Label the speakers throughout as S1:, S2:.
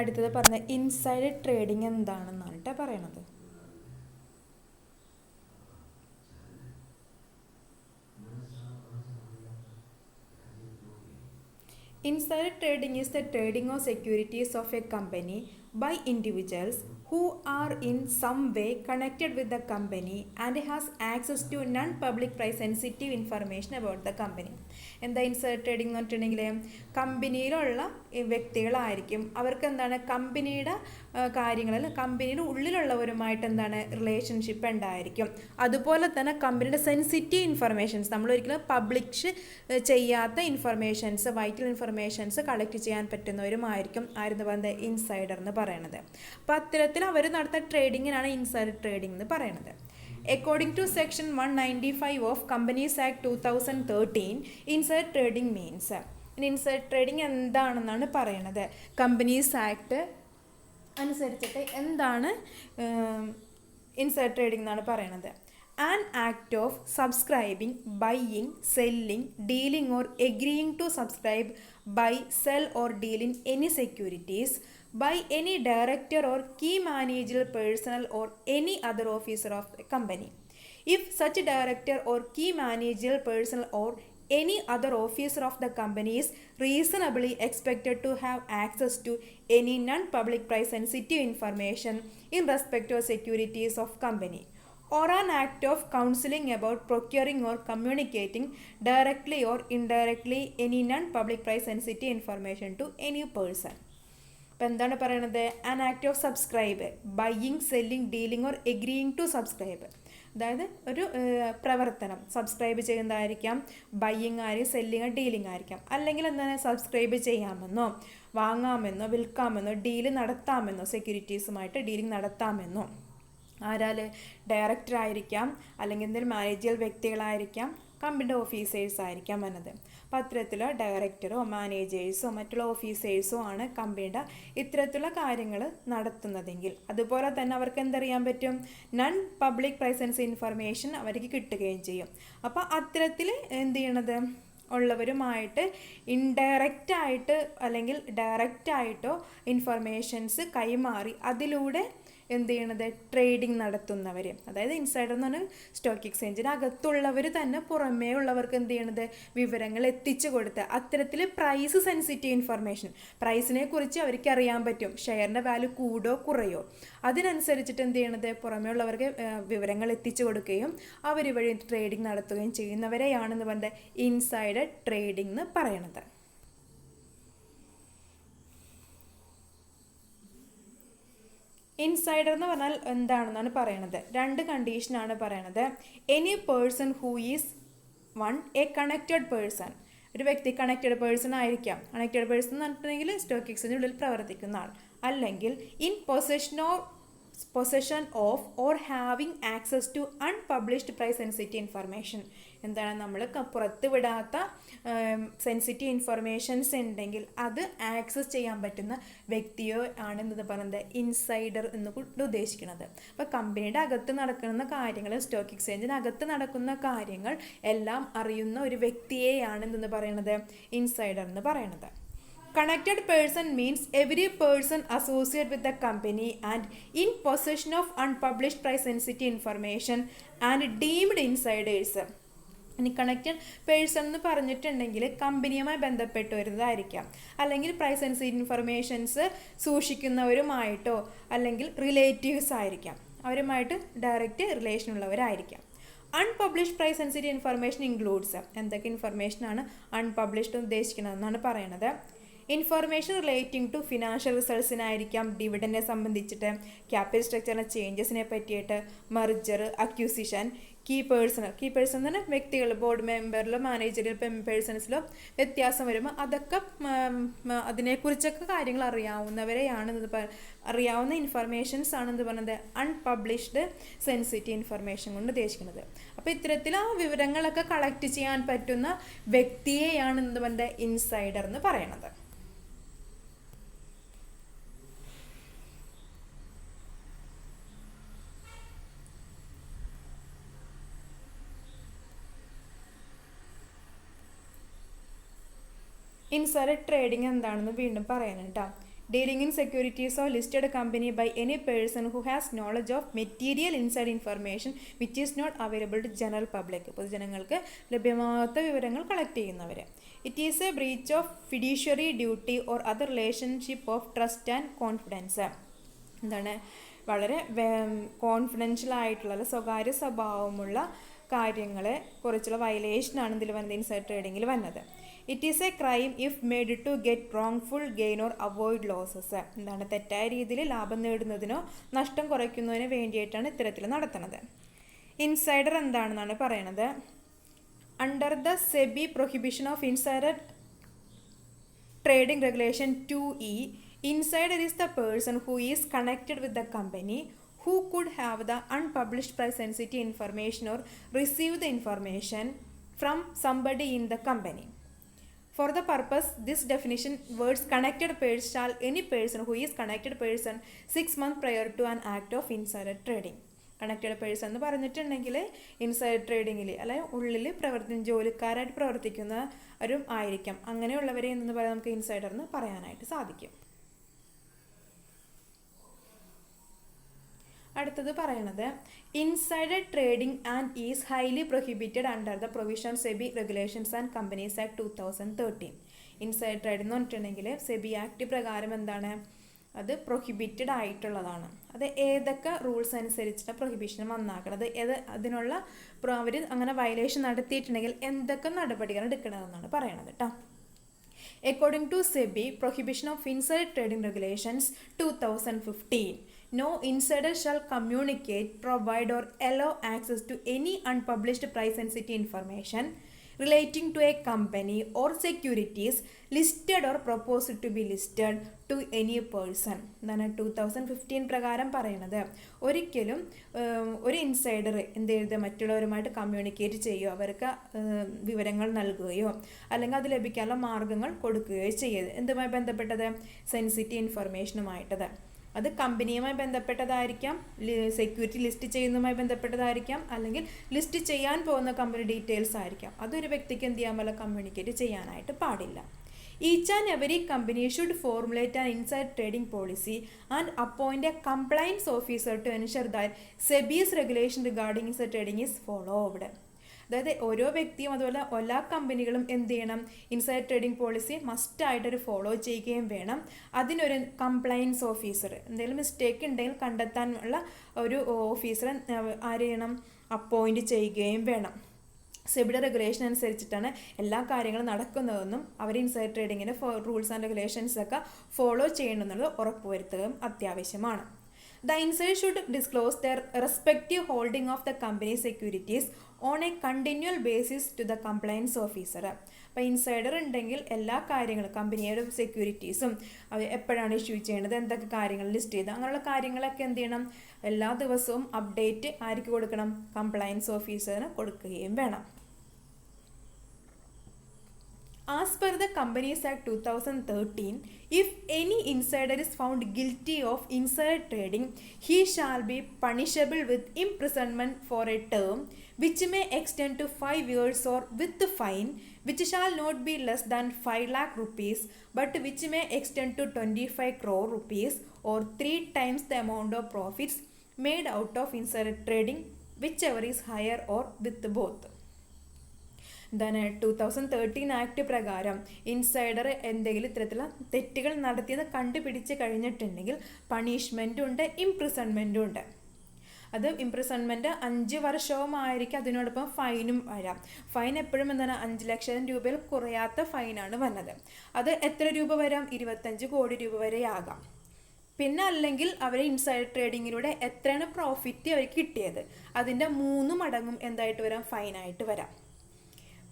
S1: അടുത്തത് പറഞ്ഞ inside trading എന്താണെന്നാണ് കേട്ടോ പറയണത്. Insider trading is the trading of securities of a company by individuals who are in some way connected with the company and has access to non-public price sensitive information about the company. എന്താ inside trading എന്ന് പറഞ്ഞിട്ടുണ്ടെങ്കിൽ കമ്പനിയിലുള്ള വ്യക്തികളായിരിക്കും, അവർക്ക് എന്താണ് കമ്പനിയുടെ കാര്യങ്ങളിൽ കമ്പനിയുടെ ഉള്ളിലുള്ളവരുമായിട്ട് എന്താണ് relationship ഉണ്ടായിരിക്കും. അതുപോലെ തന്നെ കമ്പനിയുടെ സെൻസിറ്റീവ് ഇൻഫർമേഷൻസ്, നമ്മൾ ഒരിക്കലും പബ്ലിഷ് ചെയ്യാത്ത ഇൻഫർമേഷൻസ്, വൈറ്റൽ ഇൻഫർമേഷൻസ് കളക്ട് ചെയ്യാൻ പറ്റുന്നവരുമായിരിക്കും ആരെന്ന് പറയുന്നത് ഇൻസൈഡർ എന്ന് പറയുന്നത്. അപ്പോൾ അത്തരത്തിൽ അവർ നടത്തുന്ന ട്രേഡിങ്ങിനാണ് ഇൻസൈഡർ ട്രേഡിംഗ് എന്ന് പറയുന്നത്. According to Section 195 of Companies Act 2013, inside trading means, inside trading എന്താണെന്നാണ് പറയണത്. കമ്പനീസ് ആക്ട് അനുസരിച്ചിട്ട് എന്താണ് ഇൻസൈഡ് ട്രേഡിംഗ് എന്നാണ് പറയണത്. An act of subscribing, buying, selling, dealing or agreeing to subscribe, buy, sell or deal in any securities by any director or key managerial personnel or any other officer of the company. If such director or key managerial personnel or any other officer of the company is reasonably expected to have access to any non-public price sensitive information in respect to securities of company, or an act of counseling about procuring or communicating directly or indirectly any non-public price sensitive information to any person. അപ്പോൾ എന്താണ് പറയണത്? An act of subscribe, buying, selling, dealing or agreeing to subscribe. അതായത് ഒരു പ്രവർത്തനം subscribe ചെയ്യുന്നതായിരിക്കാം, buying ആയിരിക്കും, selling dealing ആയിരിക്കാം. അല്ലെങ്കിൽ എന്താണ് സബ്സ്ക്രൈബ് ചെയ്യാമെന്നോ വാങ്ങാമെന്നോ വിൽക്കാമെന്നോ ഡീല് നടത്താമെന്നോ സെക്യൂരിറ്റീസുമായിട്ട് ഡീലിംഗ് നടത്താമെന്നോ ആരാല് ഡയറക്ടർ ആയിരിക്കാം, അല്ലെങ്കിൽ എന്തെങ്കിലും മാനേജർ വ്യക്തികളായിരിക്കാം, കമ്പനിയുടെ ഓഫീസേഴ്സ് ആയിരിക്കാം വന്നത്. അപ്പോൾ അത്തരത്തിലുള്ള ഡയറക്ടറോ മാനേജേഴ്സോ മറ്റുള്ള ഓഫീസേഴ്സോ ആണ് കമ്പനിയുടെ ഇത്തരത്തിലുള്ള കാര്യങ്ങൾ നടത്തുന്നതെങ്കിൽ അതുപോലെ തന്നെ അവർക്ക് എന്തറിയാൻ പറ്റും? നൺ പബ്ലിക് പ്രൈസൻസ് ഇൻഫർമേഷൻ അവർക്ക് കിട്ടുകയും ചെയ്യും. അപ്പോൾ അത്തരത്തിൽ എന്ത് ചെയ്യണത് ഉള്ളവരുമായിട്ട് ഇൻഡയറക്റ്റായിട്ട് അല്ലെങ്കിൽ ഡയറക്റ്റായിട്ടോ ഇൻഫർമേഷൻസ് കൈമാറി അതിലൂടെ എന്ത് ചെയ്യണത് ട്രേഡിംഗ് നടത്തുന്നവർ, അതായത് ഇൻസൈഡർ എന്ന് പറഞ്ഞാൽ സ്റ്റോക്ക് എക്സ്ചേഞ്ചിന് അകത്തുള്ളവർ തന്നെ പുറമേ ഉള്ളവർക്ക് എന്ത് ചെയ്യണത് വിവരങ്ങൾ എത്തിച്ചു കൊടുത്ത് അത്തരത്തിൽ പ്രൈസ് സെൻസിറ്റീവ് ഇൻഫർമേഷൻ, പ്രൈസിനെ കുറിച്ച് അവർക്ക് അറിയാൻ പറ്റും, ഷെയറിൻ്റെ വാല്യൂ കൂടോ കുറയോ, അതിനനുസരിച്ചിട്ട് എന്ത് ചെയ്യണത് പുറമേ ഉള്ളവർക്ക് വിവരങ്ങൾ എത്തിച്ചു കൊടുക്കുകയും അവർ വഴി ട്രേഡിംഗ് നടത്തുകയും ചെയ്യുന്നവരെയാണെന്ന് പറഞ്ഞത് ഇൻസൈഡർ ട്രേഡിംഗ് എന്ന് പറയണത്. ഇൻസൈഡർ എന്ന് പറഞ്ഞാൽ എന്താണെന്നാണ് പറയണത്. രണ്ട് കണ്ടീഷനാണ് പറയണത്. Any person who is one a connected person, ഒരു വ്യക്തി കണക്റ്റഡ് പേഴ്സൺ ആയിരിക്കാം. കണക്റ്റഡ് പേഴ്സൺ എന്ന് പറഞ്ഞിട്ടുണ്ടെങ്കിൽ സ്റ്റോക്ക് എക്സ്ചേഞ്ചിനുള്ളിൽ പ്രവർത്തിക്കുന്ന ആൾ, അല്ലെങ്കിൽ in possession of or having access to unpublished price sensitive information. എന്താണ് നമ്മൾ പുറത്ത് വിടാത്ത സെൻസിറ്റീവ് ഇൻഫർമേഷൻസ് ഉണ്ടെങ്കിൽ അത് ആക്സസ് ചെയ്യാൻ പറ്റുന്ന വ്യക്തിയോ ആണെന്നത് പറയുന്നത് ഇൻസൈഡർ എന്ന് ഉദ്ദേശിക്കുന്നത്. അപ്പോൾ കമ്പനിയുടെ അകത്ത് നടക്കുന്ന കാര്യങ്ങൾ, സ്റ്റോക്ക് എക്സ്ചേഞ്ചിനകത്ത് നടക്കുന്ന കാര്യങ്ങൾ എല്ലാം അറിയുന്ന ഒരു വ്യക്തിയെയാണ് എന്തെന്ന് പറയുന്നത് ഇൻസൈഡർ എന്ന് പറയുന്നത്. Connected person means every person associated with the company and in possession of unpublished price sensitive information and deemed insiders. ഇനി കണക്റ്റഡ് പേഴ്സൺ എന്ന് പറഞ്ഞിട്ടുണ്ടെങ്കിൽ കമ്പനിയുമായി ബന്ധപ്പെട്ട് വരുന്നതായിരിക്കാം, അല്ലെങ്കിൽ പ്രൈസ് സെൻസിറ്റീവ് ഇൻഫർമേഷൻസ് സൂക്ഷിക്കുന്നവരുമായിട്ടോ അല്ലെങ്കിൽ റിലേറ്റീവ്സ് ആയിരിക്കാം, അവരുമായിട്ട് ഡയറക്റ്റ് റിലേഷൻ ഉള്ളവരായിരിക്കാം. Unpublished price sensitive information includes, എന്തൊക്കെ ഇൻഫർമേഷനാണ് അൺപബ്ലിഷ്ഡ് ഉദ്ദേശിക്കുന്നതെന്നാണ് പറയുന്നത്. ഇൻഫർമേഷൻ റിലേറ്റിംഗ് ടു ഫിനാൻഷ്യൽ റിസൾട്ട്സിനായിരിക്കാം, ഡിവിഡൻഡിനെ സംബന്ധിച്ചിട്ട്, ക്യാപിറ്റൽ സ്ട്രക്ചറിലെ ചേഞ്ചസിനെ പറ്റിയിട്ട്, മെർജർ, അക്യൂസിഷൻ, കീ പേഴ്സൺ എന്ന് പറഞ്ഞാൽ വ്യക്തികൾ, ബോർഡ് മെമ്പറിലോ മാനേജറിയൽ പേഴ്സൺസിലോ വ്യത്യാസം വരുമ്പോൾ അതൊക്കെ അതിനെക്കുറിച്ചൊക്കെ കാര്യങ്ങൾ അറിയാവുന്ന ഇൻഫർമേഷൻസ് ആണെന്ന് പറയുന്നത് അൺപബ്ലിഷ്ഡ് സെൻസിറ്റീവ് ഇൻഫർമേഷൻ കൊണ്ട് ഉദ്ദേശിക്കുന്നത്. അപ്പോൾ ഇത്തരത്തിൽ ആ വിവരങ്ങളൊക്കെ കളക്ട് ചെയ്യാൻ പറ്റുന്ന വ്യക്തിയെയാണ് എന്ത് പറയുന്നത് ഇൻസൈഡർ എന്ന് പറയുന്നത്. ഇൻസൈഡർ ട്രേഡിംഗ് എന്താണെന്ന് വീണ്ടും പറയാൻ കേട്ടോ. Dealing in securities of listed company by any person who has knowledge of material inside information which is not available to general public. പൊതുജനങ്ങൾക്ക് ലഭ്യമാകാത്ത വിവരങ്ങൾ കളക്ട് ചെയ്യുന്നവർ. It is a breach of fiduciary duty or other relationship of trust and confidence. എന്താണ്, വളരെ confidential ആയിട്ടുള്ള സ്വകാര്യ സ്വഭാവമുള്ള കാര്യങ്ങളെ കുറിച്ചുള്ള വയലേഷനാണ് ഇതിൽ വന്നത്, ഇൻസൈഡ് ട്രേഡിങ്ങിൽ വന്നത്. It is a crime if made to get wrongful gain or avoid losses. എന്താണ്, തെറ്റായ രീതിയിൽ ലാഭം നേടുന്നതിനോ നഷ്ടം കുറയ്ക്കുന്നതിനോ വേണ്ടിയിട്ടാണ് ഇത്തരത്തിൽ നടത്തുന്നത്. ഇൻസൈഡർ എന്താണെന്നാണ് പറയണത്. Under the SEBI prohibition of insider trading regulation 2E, insider is the person who is connected with the company who could have the unpublished price sensitive information or receive the information from somebody in the company. For the purpose, this definition words connected person shall any person who is connected person 6 months prior to an act of insider trading. Connected person എന്ന് പറഞ്ഞിട്ടുണ്ടെങ്കിൽ inside ട്രേഡിങ്ങിൽ അല്ലെങ്കിൽ ഉള്ളിൽ ജോലിക്കാരായിട്ട് പ്രവർത്തിക്കുന്നവരും ആയിരിക്കാം. അങ്ങനെയുള്ളവരെ എന്ന് പറയാൻ നമുക്ക് insider എന്ന് പറയാനായിട്ട് സാധിക്കും. അടുത്തത് പറയണത് insider trading and is highly prohibited under the provision SEBI regulations and companies act 2013. Inside trading എന്ന് പറഞ്ഞിട്ടുണ്ടെങ്കിൽ സെബി ആക്ട് പ്രകാരം എന്താണ്, അത് പ്രൊഹിബിറ്റഡ് ആയിട്ടുള്ളതാണ്. അത് ഏതൊക്കെ റൂൾസ് അനുസരിച്ചിട്ട് പ്രൊഹിബിഷൻ വന്നാക്കണത്, അതിനുള്ള അവർ അങ്ങനെ വയലേഷൻ നടത്തിയിട്ടുണ്ടെങ്കിൽ എന്തൊക്കെ നടപടികൾ എടുക്കണമെന്നാണ് പറയണത് കേട്ടോ. According to SEBI, Prohibition of Insider Trading Regulations 2015, no insider shall communicate, provide or allow access to any unpublished price sensitive information relating to a company or securities listed or proposed to be listed to any person. എന്നാണ് 2015 പ്രകാരം പറയുന്നത്. ഒരിക്കലും ഒരു insider എന്ത് ചെയ്ത് മറ്റുള്ളവരുമായിട്ട് communicate ചെയ്യുകയോ അവർക്ക് വിവരങ്ങൾ നൽകുകയോ അല്ലെങ്കിൽ അത് ലഭിക്കാനുള്ള മാർഗങ്ങൾ കൊടുക്കുകയോ ചെയ്യരുത്. എന്തുമായി ബന്ധപ്പെട്ടത്, സെൻസിറ്റീവ് ഇൻഫർമേഷനുമായിട്ടത്. അത് കമ്പനിയുമായി ബന്ധപ്പെട്ടതായിരിക്കാം, സെക്യൂരിറ്റി ലിസ്റ്റ് ചെയ്യുന്നതുമായി ബന്ധപ്പെട്ടതായിരിക്കാം, അല്ലെങ്കിൽ ലിസ്റ്റ് ചെയ്യാൻ പോകുന്ന കമ്പനി ഡീറ്റെയിൽസ് ആയിരിക്കാം. അതൊരു വ്യക്തിക്ക് എന്ത് ചെയ്യാൻ പറ്റില്ല, കമ്മ്യൂണിക്കേറ്റ് ചെയ്യാനായിട്ട് പാടില്ല. Each and every company should formulate an inside trading policy and appoint a compliance officer to ensure that SEBI's regulation regarding inside trading is followed. അതായത് ഓരോ വ്യക്തിയും അതുപോലെ എല്ലാ കമ്പനികളും എന്ത് ചെയ്യണം, ഇൻസൈഡ് ട്രേഡിംഗ് പോളിസി മസ്റ്റായിട്ടൊരു ഫോളോ ചെയ്യുകയും വേണം. അതിനൊരു കംപ്ലയൻസ് ഓഫീസർ, എന്തെങ്കിലും മിസ്റ്റേക്ക് ഉണ്ടെങ്കിൽ കണ്ടെത്താനുള്ള ഒരു ഓഫീസറെ ആര് ചെയ്യണം, അപ്പോയിൻറ്റ് ചെയ്യുകയും വേണം. സെബിയുടെ റെഗുലേഷൻ അനുസരിച്ചിട്ടാണ് എല്ലാ കാര്യങ്ങളും നടക്കുന്നതെന്നും അവർ ഇൻസൈഡ് ട്രേഡിങ്ങിൻ്റെ റൂൾസ് ആൻഡ് റെഗുലേഷൻസൊക്കെ ഫോളോ ചെയ്യണമെന്നുള്ളത് ഉറപ്പുവരുത്തുകയും അത്യാവശ്യമാണ്. The insider should disclose their respective holding of the company securities on a continual basis to the compliance officer. അപ്പോൾ ഇൻസൈഡർ ഉണ്ടെങ്കിൽ എല്ലാ കാര്യങ്ങളും കമ്പനിയുടെ സെക്യൂരിറ്റീസും അവർ എപ്പോഴാണ് ഇഷ്യൂ ചെയ്യേണ്ടത്, എന്തൊക്കെ കാര്യങ്ങൾ ലിസ്റ്റ് ചെയ്ത് അങ്ങനെയുള്ള കാര്യങ്ങളൊക്കെ എന്ത് ചെയ്യണം, എല്ലാ ദിവസവും അപ്ഡേറ്റ് ആർക്ക് കൊടുക്കണം, കംപ്ലയൻസ് ഓഫീസറിന് കൊടുക്കുകയും വേണം. As per the Companies Act 2013, if any insider is found guilty of insider trading, he shall be punishable with imprisonment for a term which may extend to 5 years or with the fine which shall not be less than 5 lakh rupees but which may extend to 25 crore rupees or 3 times the amount of profits made out of insider trading, whichever is higher or with both. എന്താണ് 2013 act പ്രകാരം insider എന്തെങ്കിലും ഇത്തരത്തിലുള്ള തെറ്റുകൾ നടത്തിയത് കണ്ടുപിടിച്ച് കഴിഞ്ഞിട്ടുണ്ടെങ്കിൽ പണിഷ്മെൻറ്റും ഉണ്ട്, ഇംപ്രിസൺമെൻറ്റും ഉണ്ട്. അത് ഇംപ്രിസൺമെൻറ്റ് 5 വർഷവുമായിരിക്കും, അതിനോടൊപ്പം ഫൈനും വരാം. ഫൈൻ എപ്പോഴും എന്താണ് 5 ലക്ഷം രൂപയിൽ കുറയാത്ത ഫൈനാണ് വന്നത്. അത് എത്ര രൂപ വരാം, 25 കോടി രൂപ വരെ ആകാം. പിന്നെ അല്ലെങ്കിൽ അവർ ഇൻസൈഡ് ട്രേഡിങ്ങിലൂടെ എത്രയാണ് പ്രോഫിറ്റ് അവർക്ക് കിട്ടിയത് അതിൻ്റെ 3 മടങ്ങും എന്തായിട്ട് വരാം, ഫൈനായിട്ട് വരാം.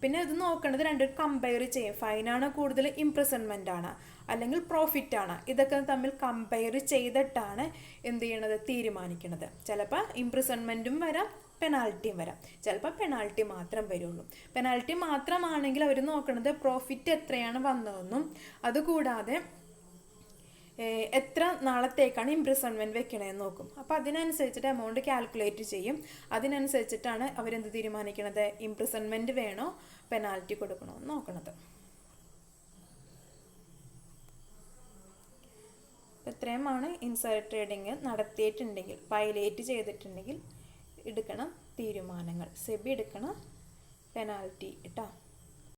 S1: പിന്നെ ഇത് നോക്കേണ്ടത് രണ്ടും കമ്പയർ ചെയ്യും. ഫൈനാണ് കൂടുതൽ, ഇംപ്രിസൺമെൻ്റ് ആണ് അല്ലെങ്കിൽ പ്രോഫിറ്റ് ആണ്, ഇതൊക്കെ തമ്മിൽ കമ്പയർ ചെയ്തിട്ടാണ് എന്ത് ചെയ്യണത്, തീരുമാനിക്കുന്നത്. ചിലപ്പോൾ ഇംപ്രിസൺമെൻറ്റും വരാം, പെനാൽറ്റിയും വരാം, ചിലപ്പോൾ പെനാൽറ്റി മാത്രം വരുള്ളൂ. പെനാൽറ്റി മാത്രമാണെങ്കിൽ അവർ നോക്കണത് പ്രോഫിറ്റ് എത്രയാണ് വന്നതെന്നും അതുകൂടാതെ എത്ര നാളത്തേക്കാണ് ഇംപ്രിസൺമെൻറ്റ് വെക്കണതെന്ന് നോക്കും. അപ്പോൾ അതിനനുസരിച്ചിട്ട് എമൗണ്ട് കാൽക്കുലേറ്റ് ചെയ്യും. അതിനനുസരിച്ചിട്ടാണ് അവരെന്ത് തീരുമാനിക്കണത്, ഇംപ്രിസൺമെൻറ്റ് വേണോ പെനാൽറ്റി കൊടുക്കണോ എന്ന് നോക്കണത്. ഇത്രയുമാണ് ഇൻസൈഡ് ട്രേഡിങ് നടത്തിയിട്ടുണ്ടെങ്കിൽ, വയലേറ്റ് ചെയ്തിട്ടുണ്ടെങ്കിൽ എടുക്കണം തീരുമാനങ്ങൾ, സെബി എടുക്കണം പെനാൽറ്റി കേട്ടോ.